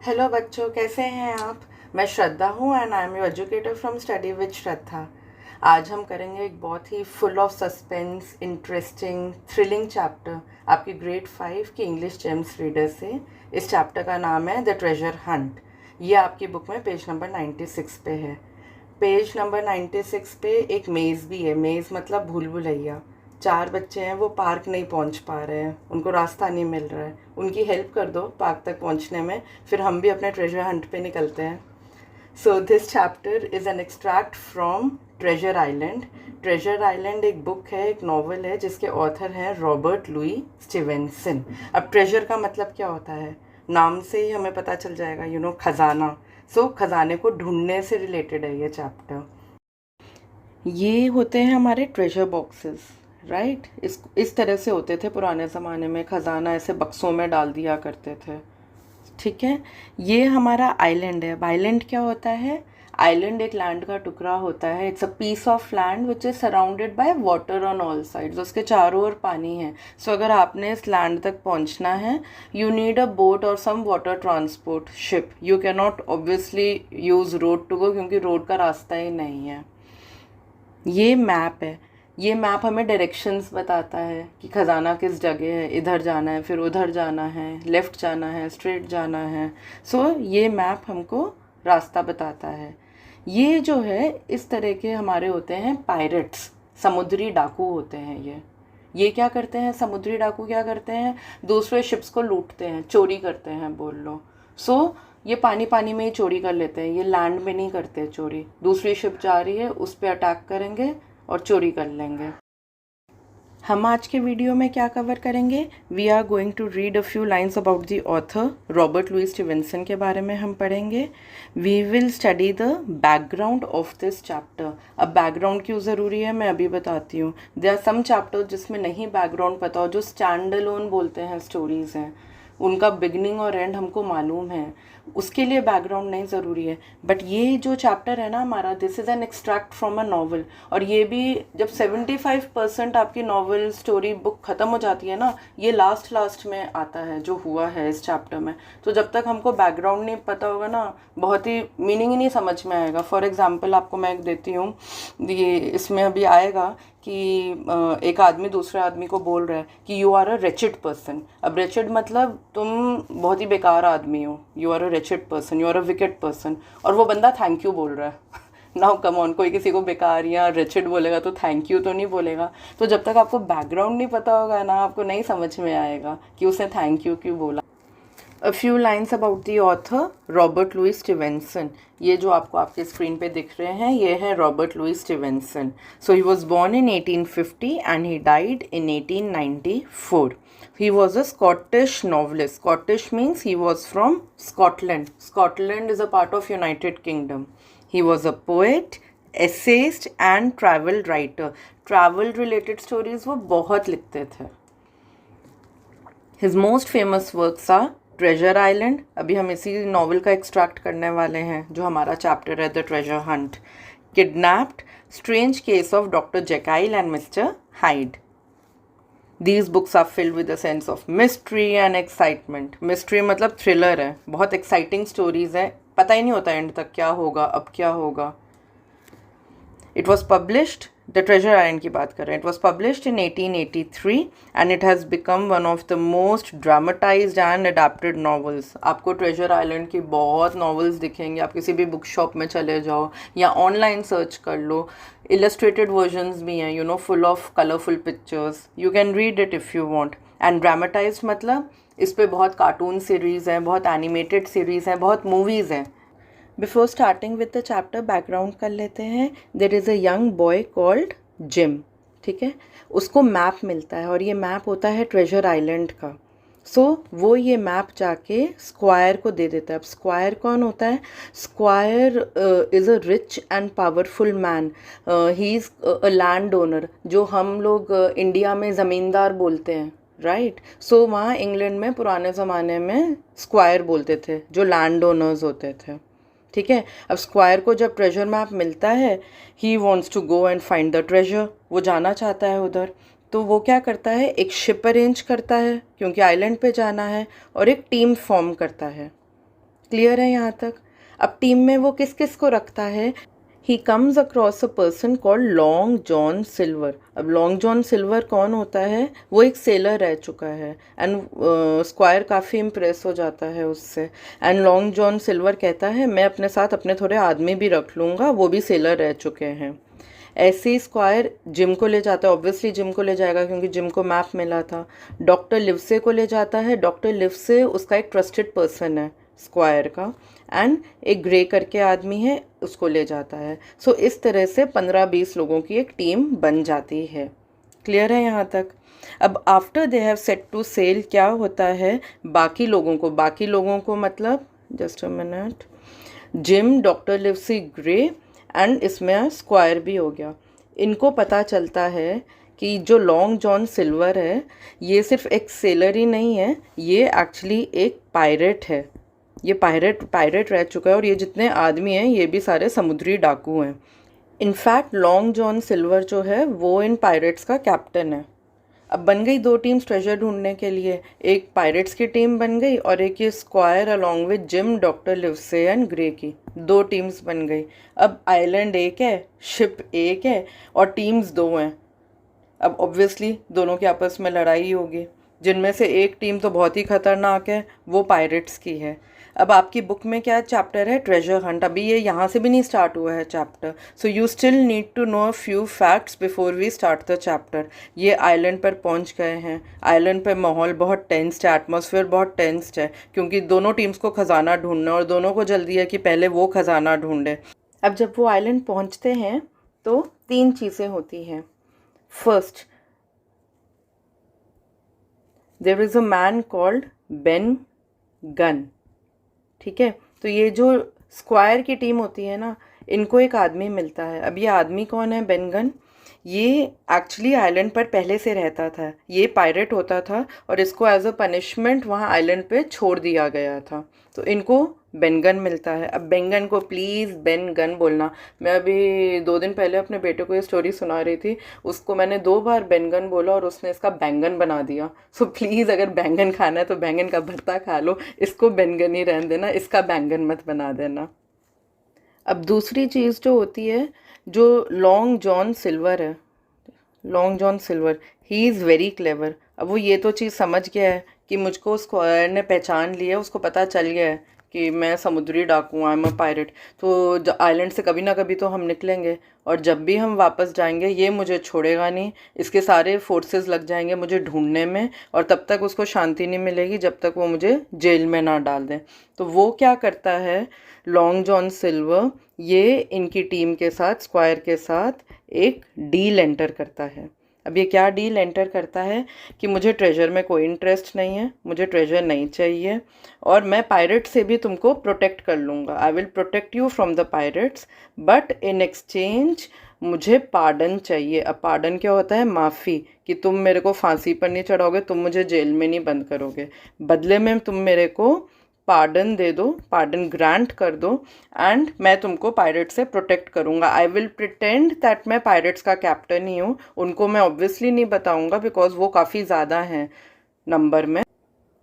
Hello बच्चों, कैसे हैं आप। मैं श्रद्धा हूँ and I am your educator from study with Shraddha. आज हम करेंगे एक बहुत ही full of suspense, interesting, thrilling chapter आपकी ग्रेड 5 की इंग्लिश जेम्स रीडर से। इस चैप्टर का नाम है द ट्रेजर हंट। ये आपकी बुक में पेज नंबर 96 पे है। पेज नंबर 96 पे एक मेज़ भी है। मेज़ मतलब भूल भुलैया। 4 बच्चे हैं, वो पार्क नहीं पहुंच पा रहे हैं, उनको रास्ता नहीं मिल रहा है। उनकी हेल्प कर दो पार्क तक पहुंचने में, फिर हम भी अपने ट्रेजर हंट पे निकलते हैं। So this chapter is an extract from treasure island. Treasure island एक बुक है, एक नॉवल है जिसके ऑथर हैं रॉबर्ट लुई स्टीवेंसन। अब ट्रेजर का मतलब क्या होता है, नाम से ही हमें पता चल जाएगा, खजाना। सो खजाने को ढूंढने से रिलेटेड है ये चैप्टर। ये होते हैं हमारे ट्रेजर बॉक्सेस, राइट। इस तरह से होते थे पुराने ज़माने में, ख़जाना ऐसे बक्सों में डाल दिया करते थे। ठीक है, ये हमारा आइलैंड है। अब आइलैंड क्या होता है, आइलैंड एक लैंड का टुकड़ा होता है। It's a piece of land which is surrounded by water on all sides. उसके चारों ओर पानी है। सो अगर आपने इस लैंड तक पहुंचना है, यू नीड अ बोट और some water transport ship. You can not obviously use road to go, क्योंकि रोड का रास्ता ही नहीं है। ये मैप है। ये मैप हमें डायरेक्शंस बताता है कि खजाना किस जगह है, इधर जाना है, फिर उधर जाना है, लेफ़्ट जाना है, स्ट्रेट जाना है। सो ये मैप हमको रास्ता बताता है। ये जो है इस तरह के हमारे होते हैं पायरेट्स, समुद्री डाकू होते हैं ये क्या करते हैं, समुद्री डाकू क्या करते हैं, दूसरे शिप्स को लूटते हैं, चोरी करते हैं बोल लो। सो ये पानी पानी में ही चोरी कर लेते हैं, ये लैंड में नहीं करते चोरी। दूसरी शिप जा रही है, उस पर अटैक करेंगे और चोरी कर लेंगे। हम आज के वीडियो में क्या कवर करेंगे, we are going to read a few lines about the author Robert Louis Stevenson के बारे में हम पढ़ेंगे। We will study the background of this chapter. अब बैकग्राउंड क्यों ज़रूरी है मैं अभी बताती हूँ। देयर आर सम चैप्टर्स जिसमें नहीं बैकग्राउंड पता हो, जो स्टैंड अलोन बोलते हैं स्टोरीज़ हैं, उनका बिगनिंग और एंड हमको मालूम है, उसके लिए बैकग्राउंड नहीं ज़रूरी है। बट ये जो चैप्टर है ना हमारा, this is an extract from a novel. और ये भी जब 75% आपकी नॉवल स्टोरी बुक ख़त्म हो जाती है ना, ये लास्ट में आता है जो हुआ है इस चैप्टर में। तो जब तक हमको बैकग्राउंड नहीं पता होगा ना, बहुत ही मीनिंग ही नहीं समझ में आएगा। फॉर एग्जाम्पल आपको मैं एक देती हूँ, ये इसमें अभी आएगा कि एक आदमी दूसरे आदमी को बोल रहा है कि you are a wretched person. अब रेचिड मतलब तुम बहुत ही बेकार आदमी हो, you are a wretched person, you are a wicked person. और वो बंदा थैंक यू बोल रहा है। नाउ कम ऑन, कोई किसी को बेकार या रेचिड बोलेगा तो थैंक यू तो नहीं बोलेगा। तो जब तक आपको बैकग्राउंड नहीं पता होगा ना, आपको नहीं समझ में आएगा कि उसने थैंक यू क्यों बोला। अ few lines about the author Robert Louis Stevenson. ये जो आपको आपके स्क्रीन पे दिख रहे हैं, ये है Robert Louis Stevenson. So he was born in 1850 and he died in 1894. He was a Scottish novelist. Scottish means he was from Scotland. Scotland is a part of United Kingdom. He was a poet, essayist and travel writer. Travel related stories वो बहुत लिखते थे। His most famous works are treasure island, अभी हम इसी novel का extract करने वाले हैं जो हमारा चैप्टर है the treasure hunt. Kidnapped, strange case of doctor Jekyll and mister Hyde. These books are filled with a sense of mystery and excitement. Mystery मतलब थ्रिलर है, बहुत एक्साइटिंग स्टोरीज है, पता ही नहीं होता एंड तक क्या होगा, अब क्या होगा। It was published, The Treasure Island की बात कर रहे हैं, It was published in 1883 and it has become one of the most dramatized and adapted novels. आपको Treasure Island की बहुत novels दिखेंगे, आप किसी भी बुक शॉप में चले जाओ या ऑनलाइन सर्च कर लो। Illustrated versions भी हैं, full of colorful pictures. You can read it if you want. And dramatized मतलब इस पे बहुत कार्टून सीरीज़ हैं, बहुत एनिमेटेड सीरीज़ हैं, बहुत मूवीज़ हैं। Before starting with the chapter background कर लेते हैं। There is a young boy called gym, ठीक है। उसको मैप मिलता है और ये मैप होता है ट्रेजर आइलैंड का। सो वो ये मैप जाके स्क्वायर को दे देता है। अब स्क्वायर कौन होता है, square is a rich and powerful man. He is a land owner, जो हम लोग इंडिया में ज़मींदार बोलते हैं, राइट। सो वहाँ इंग्लैंड में पुराने ज़माने में स्क्वायर बोलते थे, जो लैंड ओनर्स होते थे, ठीक है। अब स्क्वायर को जब ट्रेजर मैप मिलता है, he wants to go and find the treasure, वो जाना चाहता है उधर। तो वो क्या करता है, एक शिप अरेंज करता है क्योंकि आइलैंड पे जाना है, और एक टीम फॉर्म करता है। क्लियर है यहाँ तक? अब टीम में वो किस किस को रखता है? He comes across a person called long John silver. अब लॉन्ग जॉन सिल्वर कौन होता है? वो एक सेलर रह चुका है एंड स्क्वायर काफ़ी इम्प्रेस हो जाता है उससे। एंड लॉन्ग जॉन सिल्वर कहता है मैं अपने साथ अपने थोड़े आदमी भी रख लूँगा, वो भी सेलर रह चुके हैं। ऐसे ही स्क्वायर जिम को ले जाता है, ऑब्वियसली जिम को ले जाएगा क्योंकि जिम को मैप मिला था। डॉक्टर लिवसे को ले जाता है, डॉक्टर लिवसे उसका एक ट्रस्टेड पर्सन है स्क्वायर का। एंड एक ग्रे करके आदमी है, उसको ले जाता है। सो इस तरह से 15-20 लोगों की एक टीम बन जाती है। क्लियर है यहाँ तक? अब after they have set to sail क्या होता है? बाकी लोगों को मतलब just a minute, Jim, doctor Livesey, Gray and इसमें स्क्वायर भी हो गया। इनको पता चलता है कि जो लॉन्ग जॉन सिल्वर है ये सिर्फ एक सेलर ही नहीं है, ये एक्चुअली एक पायरेट है। ये पायरेट रह चुका है और ये जितने आदमी हैं ये भी सारे समुद्री डाकू हैं। इनफैक्ट लॉन्ग जॉन सिल्वर जो है वो इन पायरेट्स का कैप्टन है। अब बन गई 2 टीम्स ट्रेजर ढूंढने के लिए, एक पायरेट्स की टीम बन गई और एक ये squire along with Jim, doctor Livesey and Gray की 2 टीम्स बन गई। अब आइलैंड एक है, शिप एक है और टीम्स 2 हैं। अब ऑब्वियसली दोनों की आपस में लड़ाई होगी, जिनमें से एक टीम तो बहुत ही खतरनाक है, वो पायरेट्स की है। अब आपकी बुक में क्या चैप्टर है? Treasure hunt. अभी ये यहाँ से भी नहीं स्टार्ट हुआ है chapter, so you still need to know a few facts before we start the chapter. ये आइलैंड पर पहुँच गए हैं। आइलैंड पर माहौल बहुत टेंस्ड है, एटमॉस्फेयर बहुत टेंस्ड है क्योंकि दोनों टीम्स को खजाना ढूंढना और दोनों को जल्दी है कि पहले वो खजाना ढूंढे। अब जब वो आइलैंड पहुँचते हैं तो 3 चीज़ें होती हैं। First, there is a man called Ben Gunn. ठीक है, तो ये जो स्क्वायर की टीम होती है ना, इनको एक आदमी मिलता है। अब ये आदमी कौन है? Ben gun. ये एक्चुअली आइलैंड पर पहले से रहता था, ये पायरेट होता था और इसको एज अ पनिशमेंट वहाँ आइलैंड पे छोड़ दिया गया था। तो इनको बेनगन मिलता है। अब बेनगन को प्लीज़ बेनगन बोलना। मैं अभी 2 दिन पहले अपने बेटे को ये स्टोरी सुना रही थी, उसको मैंने 2 बार बेनगन बोला और उसने इसका बैंगन बना दिया। सो प्लीज़ अगर बैंगन खाना है तो बैंगन का भरता खा लो, इसको बेनगन ही रहने देना, इसका बैंगन मत बना देना। अब दूसरी चीज़ जो होती है, जो लॉन्ग जॉन सिल्वर है, long John silver, he is very clever. अब वो ये तो चीज़ समझ गया है कि मुझको स्क्वायर ने पहचान लिया, उसको पता चल गया है कि मैं समुद्री डाकू, आई एम अ पायरेट। तो आइलैंड से कभी ना कभी तो हम निकलेंगे और जब भी हम वापस जाएंगे ये मुझे छोड़ेगा नहीं, इसके सारे फोर्सेस लग जाएंगे मुझे ढूंढने में और तब तक उसको शांति नहीं मिलेगी जब तक वो मुझे जेल में ना डाल दें। तो वो क्या करता है, लॉन्ग जॉन सिल्वर, ये इनकी टीम के साथ, स्क्वायर के साथ एक डील एंटर करता है। अब ये क्या डील एंटर करता है कि मुझे ट्रेजर में कोई इंटरेस्ट नहीं है, मुझे ट्रेजर नहीं चाहिए और मैं पायरेट से भी तुमको प्रोटेक्ट कर लूँगा, I will protect you from the pirates, but in exchange मुझे पार्डन चाहिए। अब पार्डन क्या होता है? माफ़ी, कि तुम मेरे को फांसी पर नहीं चढ़ाओगे, तुम मुझे जेल में नहीं बंद करोगे, बदले में तुम मेरे को पार्डन दे दो, पार्डन ग्रांट कर दो एंड मैं तुमको पायरेट से प्रोटेक्ट करूँगा। आई विल प्रिटेंड दैट मैं पायरेट्स का कैप्टन ही हूँ, उनको मैं ऑब्वियसली नहीं बताऊँगा बिकॉज वो काफ़ी ज़्यादा हैं नंबर में।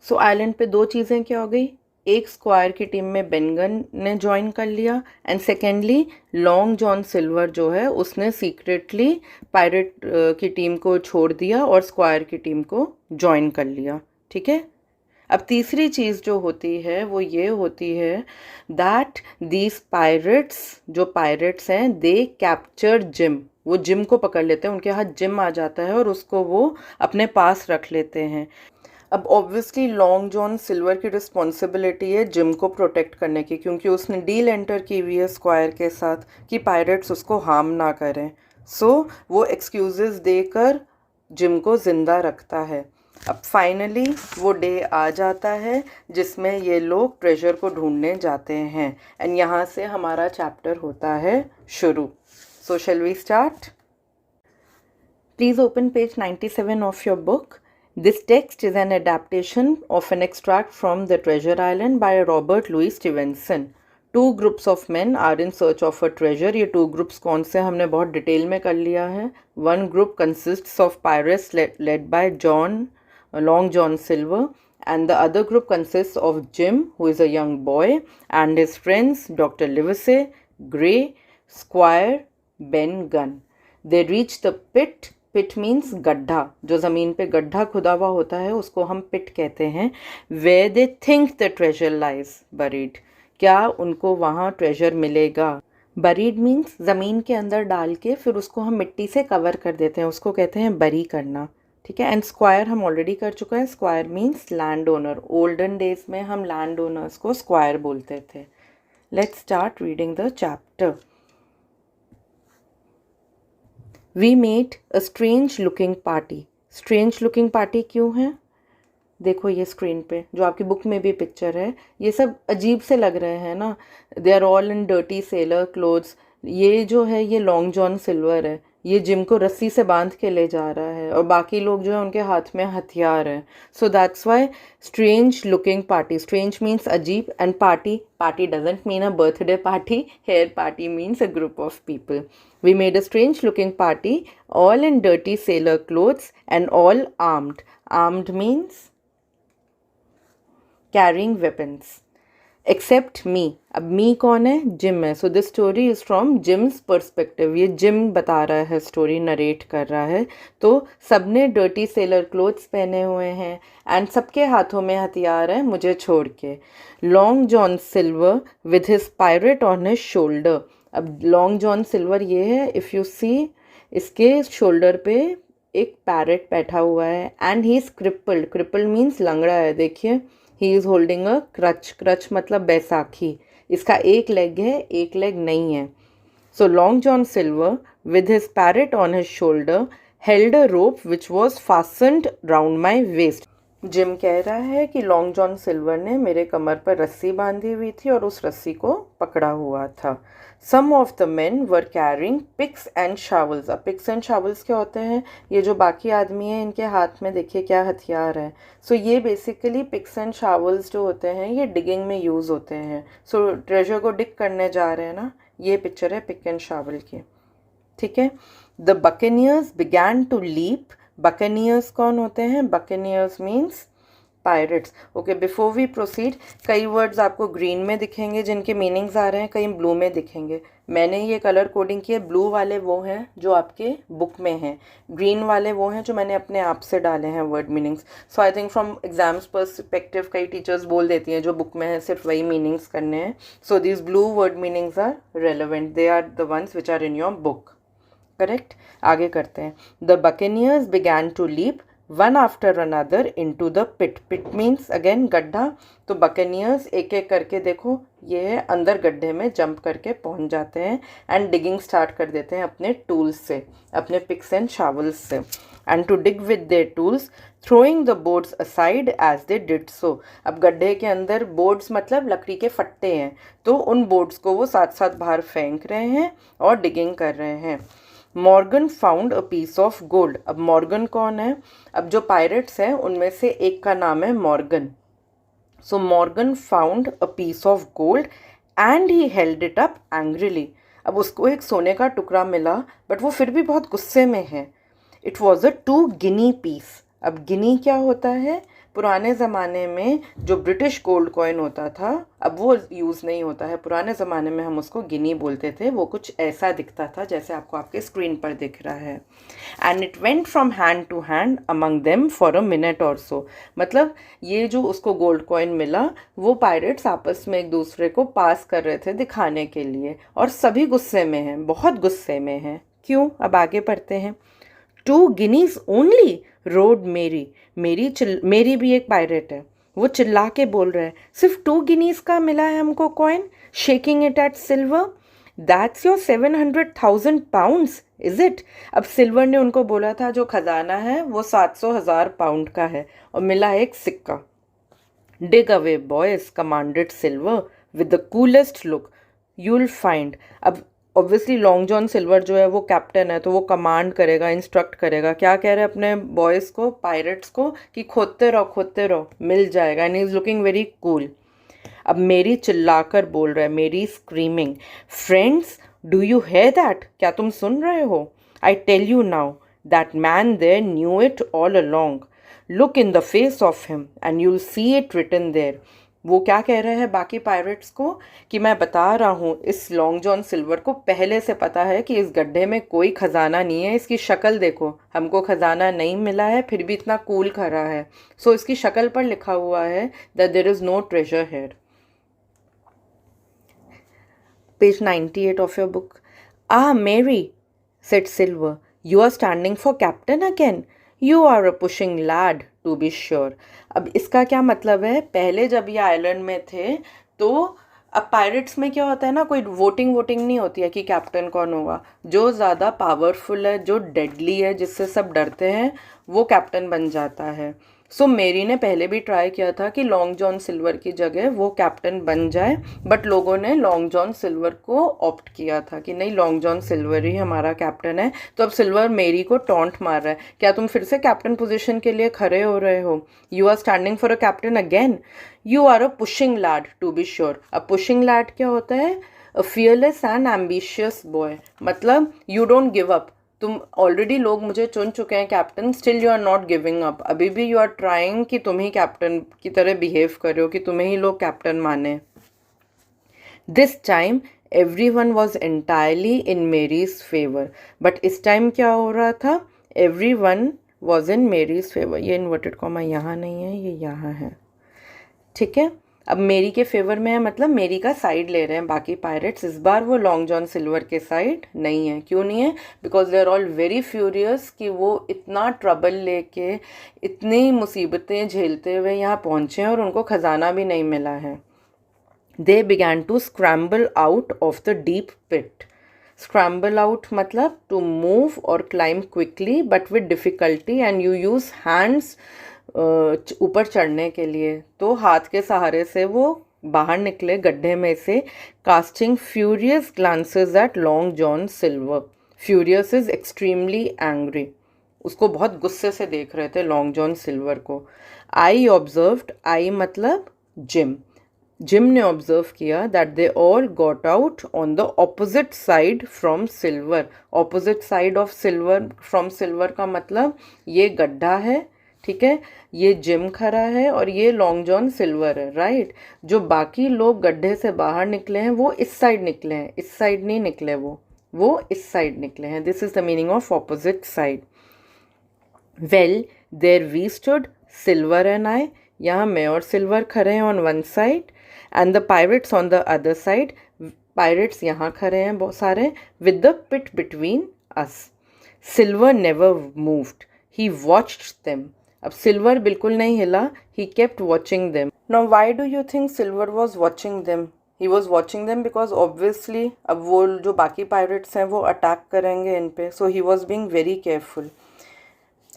सो आइलैंड पे 2 चीज़ें क्या हो गई, एक स्क्वायर की टीम में बेनगन ने ज्वाइन कर लिया and secondly long John Silver जो है उसने सीक्रेटली पायरेट की टीम को छोड़ दिया और स्क्वायर की टीम को ज्वाइन कर लिया। ठीक है, अब तीसरी चीज़ जो होती है वो ये होती है दैट दीज पायरेट्स, जो पायरेट्स हैं, दे कैप्चर जिम, वो जिम को पकड़ लेते हैं, उनके हाथ जिम आ जाता है और उसको वो अपने पास रख लेते हैं। अब ऑब्वियसली लॉन्ग जॉन सिल्वर की रिस्पॉन्सिबिलिटी है जिम को प्रोटेक्ट करने की, क्योंकि उसने डील एंटर की हुई है स्क्वायर के साथ कि पायरेट्स उसको हार्म ना करें। सो वो एक्सक्यूजेस देकर जिम को ज़िंदा रखता है। अब फाइनली वो डे आ जाता है जिसमें ये लोग ट्रेजर को ढूंढने जाते हैं एंड यहाँ से हमारा चैप्टर होता है शुरू। So shall we start? Please open page 97 of your book. This text is an adaptation of an extract from the Treasure Island by Robert Louis Stevenson. 2 groups of man are in search of a treasure. ये 2 groups कौन से हमने बहुत detail में कर लिया है। 1 group consists of pirates led by John Long John Silver, and the other group consists of Jim, who is a young boy, and his friends Dr. Livesey, Gray, Squire, Ben Gunn. They reach the pit. Pit means गड्ढा, जो ज़मीन पे गड्ढा खुदा हुआ होता है उसको हम पिट कहते हैं. Where they think the treasure lies buried. क्या उनको वहाँ ट्रेजर मिलेगा. बरीड मीन्स ज़मीन के अंदर डाल के फिर उसको हम मिट्टी से कवर कर देते हैं, उसको कहते हैं बरी करना. ठीक है. एंड स्क्वायर हम ऑलरेडी कर चुके हैं. Squire means land owner. Olden days में हम लैंड ओनर्स को स्क्वायर बोलते थे. Let's start reading the chapter. We met a strange looking party. Strange looking party क्यों है? देखो ये स्क्रीन पे जो आपकी बुक में भी पिक्चर है, ये सब अजीब से लग रहे हैं ना. They are all in dirty sailor clothes. ये जो है ये लॉन्ग जॉन सिल्वर है, ये जिम को रस्सी से बांध के ले जा रहा है और बाकी लोग जो है उनके हाथ में हथियार हैं. So that's why strange looking party. Strange means अजीब and party. Party doesn't mean a birthday party. Here party means a group of people. We made a strange looking party, all in dirty sailor clothes and all armed. Armed means carrying weapons. Except me. अब me कौन है? Gym है. So this story is from Jim's perspective. ये gym बता रहा है, story narrate कर रहा है. तो सबने dirty sailor clothes पहने हुए हैं एंड सबके हाथों में हथियार हैं मुझे छोड़ के. Long John Silver with his pirate on his shoulder. अब लॉन्ग जॉन सिल्वर ये है, इफ़ यू सी इसके शोल्डर पे एक पैरेट बैठा हुआ है and he is crippled. Crippled means लंगड़ा है. देखिए he is holding a crutch. Crutch मतलब बैसाखी. इसका एक लेग है, एक लेग नहीं है. So Long John Silver with his parrot on his shoulder held a rope which was fastened round my waist. Jim कह रहा है कि लॉन्ग जॉन सिल्वर ने मेरे कमर पर रस्सी बांधी हुई थी और उस रस्सी को पकड़ा हुआ था. Some of the men were carrying picks and shovels. अब picks and shovels क्या होते हैं? ये जो बाकी आदमी हैं इनके हाथ में देखिए क्या हथियार है. सो ये बेसिकली picks and shovels जो होते हैं ये डिगिंग में यूज़ होते हैं. सो ट्रेजर को डिग करने जा रहे हैं ना, ये पिक्चर है पिक एंड शावल की. ठीक है. The buccaneers began to leap. buccaneers कौन होते हैं? buccaneers means pirates. Okay, before we proceed, कई वर्ड्स आपको ग्रीन में दिखेंगे जिनके मीनिंग्स आ रहे हैं, कई ब्लू में दिखेंगे. मैंने ये कलर कोडिंग किया. ब्लू वाले वो हैं जो आपके बुक में हैं, ग्रीन वाले वो हैं जो मैंने अपने आप से डाले हैं word meanings. So I think from exams perspective कई टीचर्स बोल देती हैं जो बुक में है सिर्फ वही मीनिंग्स करने हैं. So these blue word meanings are relevant. They are the ones which are in your book. Correct. आगे करते हैं. The buccaneers began to leap one after another into the pit. Pit means again गड्ढा. तो बकेनियर्स एक एक करके देखो ये है अंदर गड्ढे में जंप करके पहुंच जाते हैं एंड डिगिंग स्टार्ट कर देते हैं अपने टूल्स से, अपने पिक्स एंड शावल्स से. And to dig with their tools throwing the boards aside as they did so. अब गड्ढे के अंदर बोर्ड्स मतलब लकड़ी के फट्टे हैं, तो उन बोर्ड्स को वो साथ साथ बाहर फेंक रहे हैं और डिगिंग कर रहे हैं. Morgan found a piece of gold. अब मॉर्गन कौन है? अब जो पायरेट्स हैं उनमें से एक का नाम है Morgan. So Morgan found a piece of gold and he held it up angrily. अब उसको एक सोने का टुकड़ा मिला बट वो फिर भी बहुत गुस्से में है. It was a 2 guinea piece. अब गिनी क्या होता है? पुराने ज़माने में जो ब्रिटिश गोल्ड कॉइन होता था अब वो यूज़ नहीं होता है. पुराने ज़माने में हम उसको गिनी बोलते थे. वो कुछ ऐसा दिखता था जैसे आपको आपके स्क्रीन पर दिख रहा है. And it went from hand to hand among them for a minute or so. मतलब ये जो उसको गोल्ड कॉइन मिला वो पायरेट्स आपस में एक दूसरे को पास कर रहे थे दिखाने के लिए, और सभी गुस्से में हैं, बहुत गुस्से में हैं. क्यों? अब आगे पढ़ते हैं. 2 guineas ओनली रोड मेरी. मेरी भी एक पायरेट है, वो चिल्ला के बोल रहा है सिर्फ 2 guineas का मिला है हमको coin. Shaking it at silver. That's your 700,000 pounds is it. अब सिल्वर ने उनको बोला था जो खजाना है वो 700,000 पाउंड का है और मिला एक सिक्का. Dig away boys commanded Silver with the coolest look. You'll find. अब ऑब्वियसली लॉन्ग जॉन सिल्वर जो है वो कैप्टन है तो वो कमांड करेगा, इंस्ट्रक्ट करेगा. क्या कह रहे हैं अपने बॉयज़ को, पायरेट्स को, कि खोदते रहो मिल जाएगा. And he is looking very cool. अब मेरी चिल्लाकर बोल रहा है, Merry screaming. Friends do you hear that? क्या तुम सुन रहे हो? I tell you now that man there knew it all along. Look in the face of him and you'll see it written there. वो क्या कह रहे हैं बाकी पायरेट्स को कि मैं बता रहा हूँ, इस लॉन्ग जॉन सिल्वर को पहले से पता है कि इस गड्ढे में कोई खजाना नहीं है। इसकी शक्ल देखो, हमको खजाना नहीं मिला है फिर भी इतना कूल खड़ा है। सो इसकी शक्ल पर लिखा हुआ है that there is no treasure here. Page 98 of your book. Ah, Mary, said Silver, you are standing for captain again. You are a pushing lad, to be sure. अब इसका क्या मतलब है, पहले जब ये आइलैंड में थे तो अब पायरेट्स में क्या होता है ना, कोई वोटिंग नहीं होती है कि कैप्टन कौन होगा। जो ज़्यादा पावरफुल है, जो डेडली है, जिससे सब डरते हैं, वो कैप्टन बन जाता है। सो मेरी ने पहले भी ट्राई किया था कि लॉन्ग जॉन सिल्वर की जगह वो कैप्टन बन जाए, बट लोगों ने लॉन्ग जॉन सिल्वर को ऑप्ट किया था कि नहीं, लॉन्ग जॉन सिल्वर ही हमारा कैप्टन है। तो अब सिल्वर मेरी को टॉन्ट मार रहा है, क्या तुम फिर से कैप्टन पोजीशन के लिए खड़े हो रहे हो? You are standing for a captain again. You are a pushing lad, to be sure. अब पुशिंग लैड क्या होता है? A fearless and ambitious boy, मतलब यू डोंट गिव अप। तुम ऑलरेडी, लोग मुझे चुन चुके हैं captain, still you are not giving up. अभी भी यू आर ट्राइंग कि तुम ही कैप्टन की तरह बिहेव करो, कि तुम्हें ही लोग कैप्टन माने। This time everyone was entirely in Merry's favour. But इस टाइम क्या हो रहा था? Everyone was in Merry's favour. ये इन्वर्टेड कॉमा यहाँ नहीं है, ये यहाँ है, ठीक है। अब मेरी के फेवर में है, मतलब मेरी का साइड ले रहे हैं बाकी पायरेट्स। इस बार वो लॉन्ग जॉन सिल्वर के साइड नहीं है। क्यों नहीं है? Because they are all very furious कि वो इतना ट्रबल लेके, इतनी मुसीबतें झेलते हुए यहाँ पहुँचे हैं और उनको खजाना भी नहीं मिला है। They began to scramble out of the deep pit. Scramble out मतलब to move or climb quickly but with difficulty, and you use hands ऊपर चढ़ने के लिए। तो हाथ के सहारे से वो बाहर निकले गड्ढे में से, casting furious glances at Long John Silver. Furious is extremely angry, उसको बहुत गुस्से से देख रहे थे लॉन्ग जॉन सिल्वर को। आई ऑब्जर्व्ड, आई मतलब जिम, जिम ने ऑब्जर्व किया that they all got out on the opposite side from silver. Opposite side of silver, from silver का मतलब ये गड्ढा है, ठीक है, ये जिम खड़ा है और ये लॉन्ग जॉन सिल्वर है, राइट। जो बाकी लोग गड्ढे से बाहर निकले हैं वो इस साइड निकले हैं, इस साइड नहीं निकले, वो इस साइड निकले हैं। This is the meaning of opposite side. Well there we stood Silver and I, यहाँ मैं और सिल्वर खड़े हैं on one side and the pirates on the other side. Pirates यहाँ खड़े हैं बहुत सारे, with the pit between us. Silver never moved, he watched them. अब सिल्वर बिल्कुल नहीं हिला, he kept watching them. Now why do you think Silver was watching them? He was watching them because obviously अब वो जो बाकी pirates हैं वो अटैक करेंगे इन पे, so he was being very careful.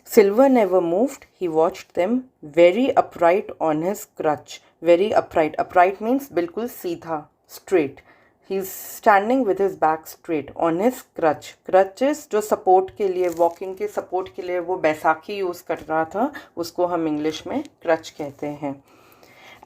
Silver never moved, he watched them, very upright on his crutch. Very upright. Upright means बिल्कुल सीधा, straight. He's standing with his back straight on his crutch. Crutches जो support के लिए, walking के support के लिए वो Baisakhi use कर रहा था, उसको हम इंग्लिश में क्रच कहते हैं।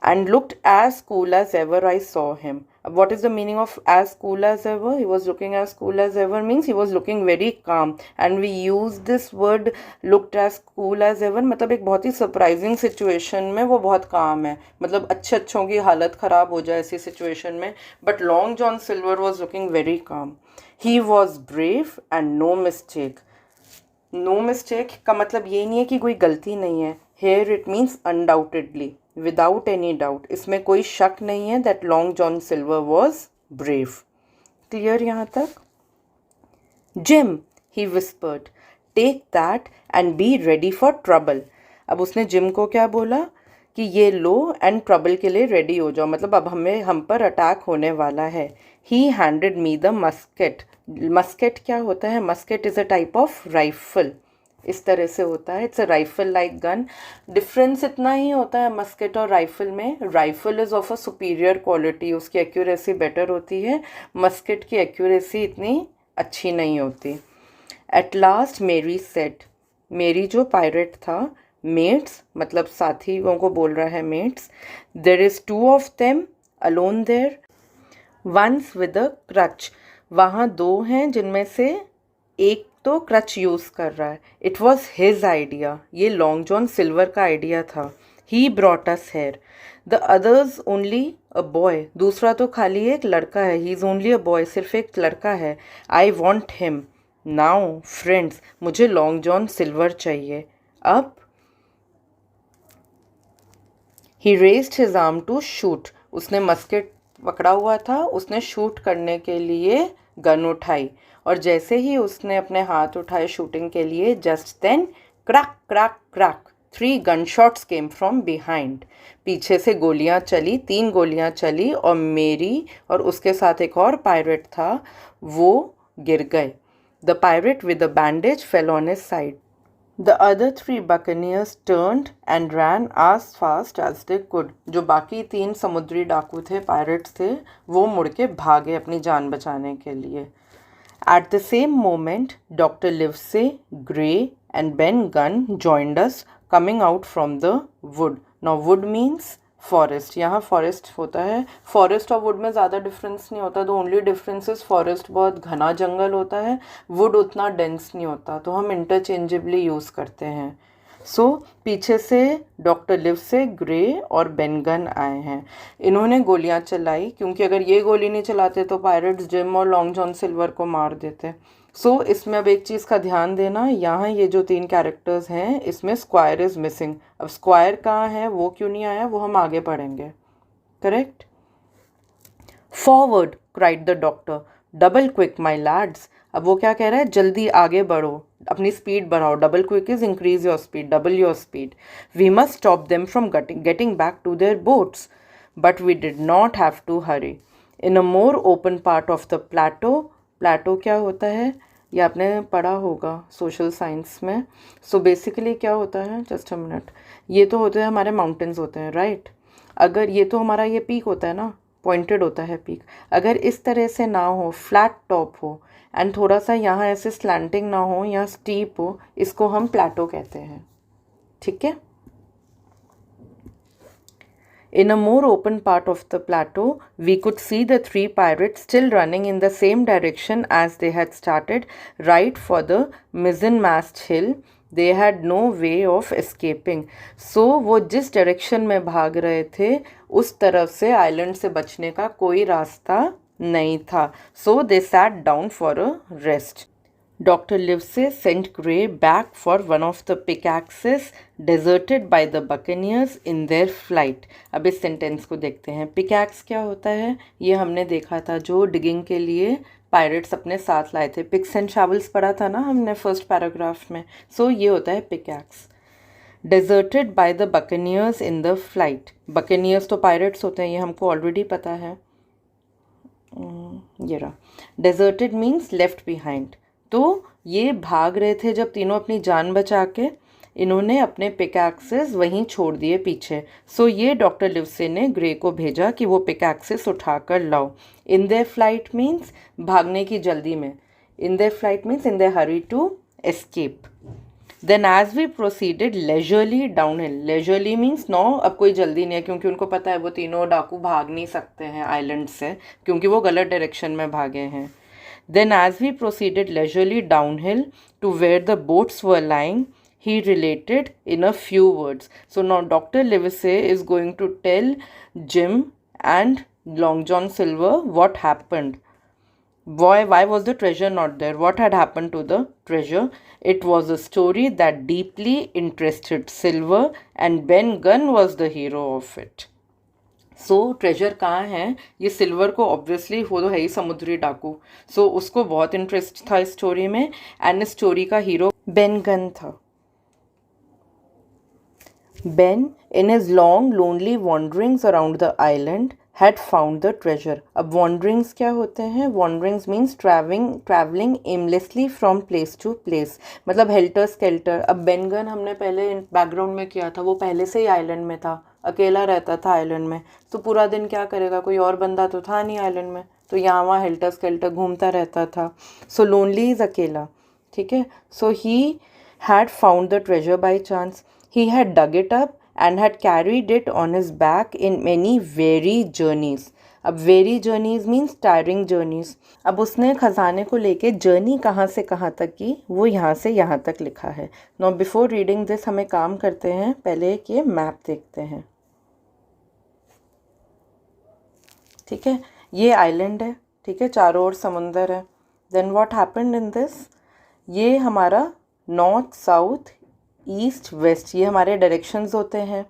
And looked as cool as ever I saw him. What is the meaning of as cool as ever? He was looking as cool as ever means he was looking very calm. And we use this word looked as cool as ever, मतलब एक बहुत ही surprising situation में वो बहुत काम है, मतलब अच्छों की हालत ख़राब हो जाए ऐसी सिचुएशन में। But Long John Silver was looking very calm. He was brave and no mistake. No mistake का मतलब ये नहीं है कि कोई गलती नहीं है। Here it means undoubtedly, without any doubt, इसमें कोई शक नहीं है that Long John Silver was brave. Clear यहाँ तक? Jim, he whispered, take that and be ready for trouble. अब उसने जिम को क्या बोला कि ये लो एंड ट्रबल के लिए रेडी हो जाओ, मतलब अब हम पर अटैक होने वाला है। ही handed me the musket. Musket क्या होता है? Musket is a type of rifle, इस तरह से होता है, it's a rifle like gun. Difference इतना ही होता है मस्केट और राइफल में, rifle is of a superior quality, उसकी एक्यूरेसी बेटर होती है, मस्केट की एक्यूरेसी इतनी अच्छी नहीं होती। एट लास्ट मेरी सेड, मेरी जो पायरेट था, मेट्स मतलब साथियों को बोल रहा है mates, there is two of them alone there, one's with a crutch. वहाँ दो हैं जिनमें से एक तो क्रच यूज़ कर रहा है. It was his idea. ये लॉन्ग जॉन सिल्वर का आइडिया था. He brought us here. The others only a boy. दूसरा तो खाली एक लड़का है. He is only a boy. सिर्फ एक लड़का है. I want him. Now friends, मुझे लॉन्ग जॉन सिल्वर चाहिए. अब he raised his arm to shoot. उसने मस्केट पकड़ा हुआ था. उसने शूट करने के लिए गन उठाई. और जैसे ही उसने अपने हाथ उठाए शूटिंग के लिए, just then crack crack crack 3 gun shots came from behind. पीछे से गोलियां चली. 3 गोलियां चली और मेरी और उसके साथ एक और पायरेट था, वो गिर गए. The pirate with the bandage fell on his side. The other 3 buccaneers turned and ran as fast as they could. जो बाकी 3 समुद्री डाकू थे, पायरेट्स थे, वो मुड़ के भागे अपनी जान बचाने के लिए. At the same moment, Dr. Livesey, Gray and Ben Gunn joined us coming out from the wood. Now wood means forest. यहाँ फॉरेस्ट होता है. फॉरेस्ट और वुड में ज़्यादा डिफरेंस नहीं होता. The only difference is forest बहुत घना जंगल होता है, वुड उतना डेंस नहीं होता, तो हम इंटरचेंजेबली यूज़ करते हैं. सो पीछे से डॉक्टर लिवसे, ग्रे और बेनगन आए हैं. इन्होंने गोलियां चलाई, क्योंकि अगर ये गोली नहीं चलाते तो पायरेट्स जिम और लॉन्ग जॉन सिल्वर को मार देते. सो इसमें अब एक चीज़ का ध्यान देना, यहाँ ये जो 3 कैरेक्टर्स हैं इसमें स्क्वायर इज़ मिसिंग. अब स्क्वायर कहाँ है, वो क्यों नहीं आया, वो हम आगे पढ़ेंगे. Correct. Forward cried the doctor. Double quick my lads. अब वो क्या कह रहा है, जल्दी आगे बढ़ो, अपनी स्पीड बढ़ाओ. Double quick is increase your speed, double your speed. We must stop them from getting back to their boats. But we did not have to hurry. In a more open part of the plateau. Plateau क्या होता है, ये आपने पढ़ा होगा social science में. So basically क्या होता है, जस्ट अ मिनट, ये तो होते हैं हमारे माउंटेन्स होते हैं, राइट. अगर ये तो हमारा ये पीक होता है ना, पॉइंटेड होता है पीक. अगर इस तरह से ना हो, फ्लैट टॉप हो एंड थोड़ा सा यहाँ ऐसे स्लैंटिंग ना हो या स्टीप हो, इसको हम प्लेटो कहते हैं. ठीक है. In a more open part of the plateau, we could see the 3 pirates still running in the same direction as they had started, right for the mizzenmast hill. They had no way of escaping. So वो जिस direction में भाग रहे थे उस तरफ से island से बचने का कोई रास्ता नहीं था. So they sat down for a rest. Dr. Livesey sent Gray back for one of the pickaxes deserted by the buccaneers in their flight. अब इस सेंटेंस को देखते हैं. पिकैक्स क्या होता है, ये हमने देखा था जो डिगिंग के लिए पायरेट्स अपने साथ लाए थे. पिक्स एंड शावल्स पढ़ा था ना हमने फर्स्ट पैराग्राफ में. सो ये होता है pickaxe. Deserted by the buccaneers in the flight. Buccaneers तो पायरेट्स होते हैं, ये हमको ऑलरेडी पता है. ये रहा. Deserted means left behind. तो ये भाग रहे थे जब तीनों अपनी जान बचा के, इन्होंने अपने पिकैक्सेस वहीं छोड़ दिए पीछे. सो ये डॉक्टर लिवसे ने ग्रे को भेजा कि वो पिकैक्सेस उठा कर लाओ. इन देयर फ्लाइट मीन्स भागने की जल्दी में. In their flight means in their hurry to escape. Then as we proceeded leisurely down hill. Leisurely means no, अब कोई जल्दी नहीं है, क्योंकि उनको पता है वो तीनों डाकू भाग नहीं सकते हैं आइलैंड से, क्योंकि वो गलत डायरेक्शन में भागे हैं. Then as we proceeded leisurely downhill to where the boats were lying, he related in a few words. So now Dr. Livesey is going to tell Jim and Long John Silver what happened. Why was the treasure not there? What had happened to the treasure? It was a story that deeply interested Silver and Ben Gunn was the hero of it. So treasure कहाँ है, ये silver को obviously, वो तो है ही समुद्री डाकू. सो उसको बहुत इंटरेस्ट था इस स्टोरी में, एंड इस स्टोरी का हीरो बेन गन था. Ben in his long lonely wanderings around the island had found the treasure. अब वॉन्डरिंग्स क्या होते हैं, wanderings means travelling aimlessly from place to place, मतलब हेल्टर स्केल्टर. अब बेन गन हमने पहले बैकग्राउंड में किया था, वो पहले से ही आइलैंड में था, अकेला रहता था आइलैंड में. तो पूरा दिन क्या करेगा, कोई और बंदा तो था नहीं आइलैंड में, तो यहाँ वहाँ हेल्टर स्केल्टर घूमता रहता था. सो लोनली इज़ अकेला. ठीक है. So he had found the treasure by chance. He had dug it up and had carried it on his back in many weary journeys. अब very journeys means tiring journeys. अब उसने खजाने को लेके journey कहाँ से कहाँ तक की, वो यहाँ से यहाँ तक लिखा है। नाउ बिफोर रीडिंग दिस हमें काम करते हैं, पहले एक ये मैप देखते हैं। ठीक है, ये आइलैंड है, ठीक है, चारों ओर समुंदर है। Then what happened in this, ये हमारा नॉर्थ साउथ ईस्ट वेस्ट, ये हमारे डायरेक्शंस होते हैं,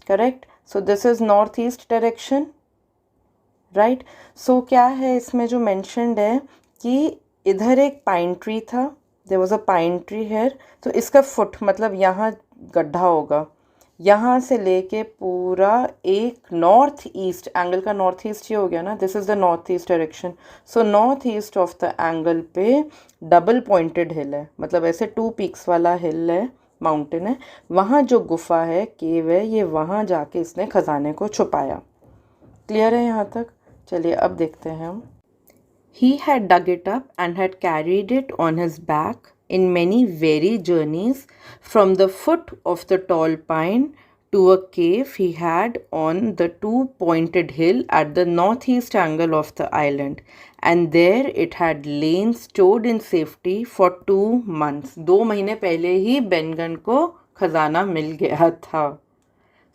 correct. So this is north east direction, right. So क्या है इसमें जो मेंशन्ड है कि इधर एक पाइन ट्री था, there was a pine tree here, तो इसका फुट मतलब यहाँ गड्ढा होगा, यहाँ से लेके पूरा एक नॉर्थ ईस्ट, एंगल का नॉर्थ ईस्ट ही हो गया ना, this is the north east direction. So north east of the angle पे डबल पॉइंटेड हिल है, मतलब ऐसे 2 पीक्स वाला हिल है, माउंटेन है, वहाँ जो गुफा है, केव है, ये वहाँ जाके इसने खजाने को छुपाया। क्लियर है यहाँ तक? चलिए अब देखते हैं हम। He had dug it up and had carried it on his back in many weary journeys from the foot of the tall pine to a cave he had on the 2-pointed hill at the northeast angle of the island, and there it had lain stored in safety for 2 months. 2 महीने पहले ही बेनगन को खजाना मिल गया था।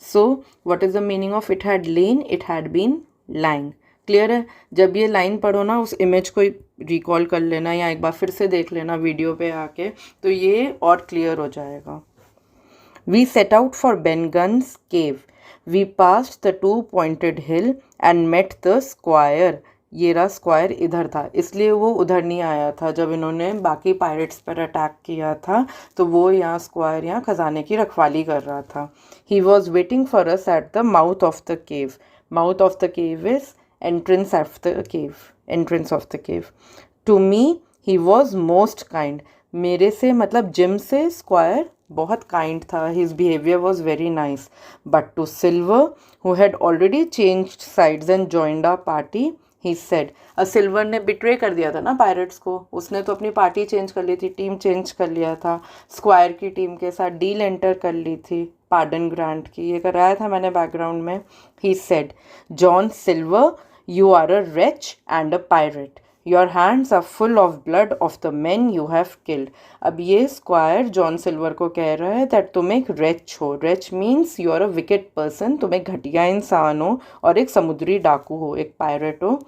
So what is the meaning of it had lain? It had been lying. Clear है? जब ये line पढ़ो ना, उस इमेज को रिकॉल कर लेना या एक बार फिर से देख लेना वीडियो पे आके, तो ये और क्लियर हो जाएगा। We set out for Ben Gunn's cave, we passed the 2-pointed hill and met the squire. ये रहा स्क्वायर इधर था, इसलिए वो उधर नहीं आया था जब इन्होंने बाकी पायरेट्स पर अटैक किया था, तो वो यहाँ स्क्वायर यहाँ खजाने की रखवाली कर रहा था। He was waiting for us at the mouth of the cave. Mouth of the cave is entrance of the cave, entrance of the cave. To me he was most kind. मेरे से मतलब जिम से square बहुत kind था, his behavior was very nice. But to Silver, who had already changed sides and joined our party, he said, silver ने betray कर दिया था ना पायरेट्स को, उसने तो अपनी पार्टी चेंज कर ली थी, टीम चेंज कर लिया था, स्क्वायर की टीम के साथ डील एंटर कर ली थी, पार्डन ग्रांट की, ये कराया था मैंने बैकग्राउंड में। He said, John Silver, you are a wretch and a pirate. Your hands are full of blood of the men you have killed. अब ये स्क्वायर जॉन सिल्वर को कह रहा है दैट तुम एक रेच हो। Wretch means you are a wicked person, तुम एक घटिया इंसान हो और एक समुद्री डाकू हो, एक पायरेट हो।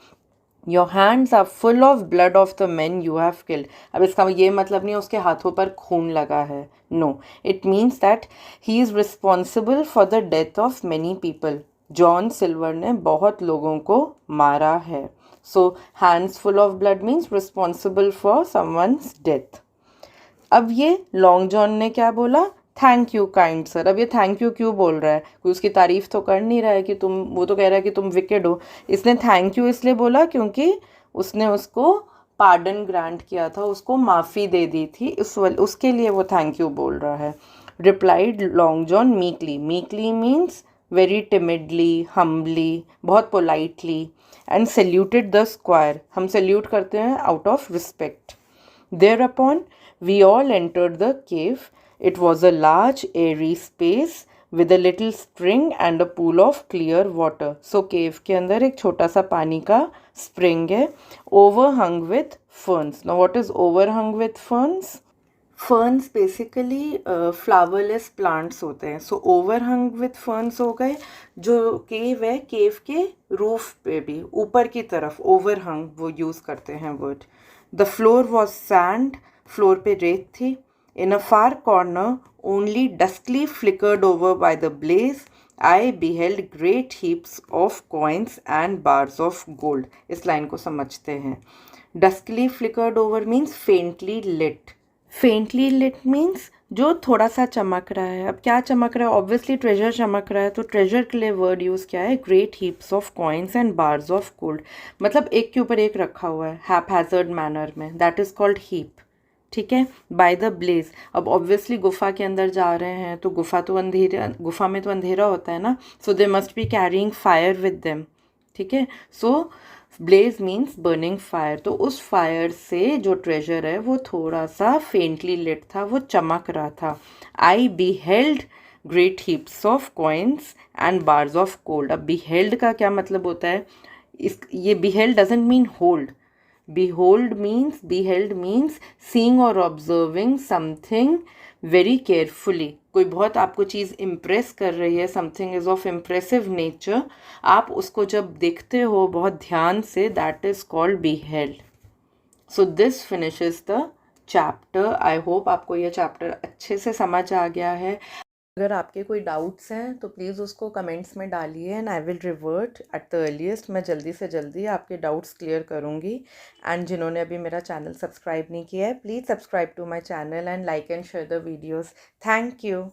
Your hands are full of blood of the men you have killed. अब इसका ये मतलब नहीं उसके हाथों पर खून लगा है, no. It means that he is responsible for the death of many people. John Silver ने बहुत लोगों को मारा है। So hands full of blood means responsible for someone's death. अब ये लॉन्ग जॉन ने क्या बोला? Thank you kind sir. अब ये थैंक यू क्यों बोल रहा है? कोई उसकी तारीफ तो कर नहीं रहा है कि तुम, वो तो कह रहा है कि तुम विकेड हो। इसने थैंक यू इसलिए बोला क्योंकि उसने उसको पार्डन ग्रांट किया था, उसको माफ़ी दे दी थी, उसके लिए वो थैंक यू बोल रहा है। Replied Long John meekly. Meekly means very timidly, humbly, बहुत politely, and saluted the squire. हम salute करते हैं out of respect. Thereupon, we all entered the cave. It was a large, airy space with a little spring and a pool of clear water. So, cave के अंदर एक छोटा सा पानी का spring है, overhung with ferns. Now, what is overhung with ferns? Ferns basically flowerless plants होते हैं। सो ओवरहंग विथ फर्न्स हो गए। जो केव है, केव के रूफ पे भी ऊपर की तरफ ओवरहंग वो यूज़ करते हैं word. The floor was sand, floor पे रेत थी। In a far corner only duskily flickered over by the blaze I beheld great heaps of coins and bars of gold. इस लाइन को समझते हैं। Duskily flickered over means faintly lit. Faintly lit means जो थोड़ा सा चमक रहा है। अब क्या चमक रहा है? ऑब्वियसली ट्रेजर चमक रहा है, तो ट्रेजर के लिए वर्ड यूज़ क्या है? Great heaps of coins and bars of gold. मतलब एक के ऊपर एक रखा हुआ है हैप हैजर्ड मैनर में, दैट इज़ कॉल्ड हीप। ठीक है, बाय द ब्लेज। अब ऑब्वियसली गुफा के अंदर जा रहे हैं तो गुफा में तो अंधेरा होता है ना, so they must be carrying fire with them. ठीक है, so blaze means burning fire. तो उस फायर से जो ट्रेजर है वो थोड़ा सा फेंटली लिट था, वो चमक रहा था। आई beheld great heaps of coins and bars of gold. अब beheld का क्या मतलब होता है? इस ये beheld doesn't mean hold. Beheld means seeing or observing something very carefully. कोई बहुत आपको चीज़ इम्प्रेस कर रही है, something is of impressive nature, आप उसको जब देखते हो बहुत ध्यान से, that is called beheld. So this finishes the chapter. I hope आपको ये चैप्टर अच्छे से समझ आ गया है. अगर आपके कोई डाउट्स हैं तो प्लीज़ उसको कमेंट्स में डालिए and I will revert at the earliest. मैं जल्दी से जल्दी आपके डाउट्स क्लियर करूँगी. एंड जिन्होंने अभी मेरा चैनल सब्सक्राइब नहीं किया है, please subscribe to my channel and like and share the videos. Thank you.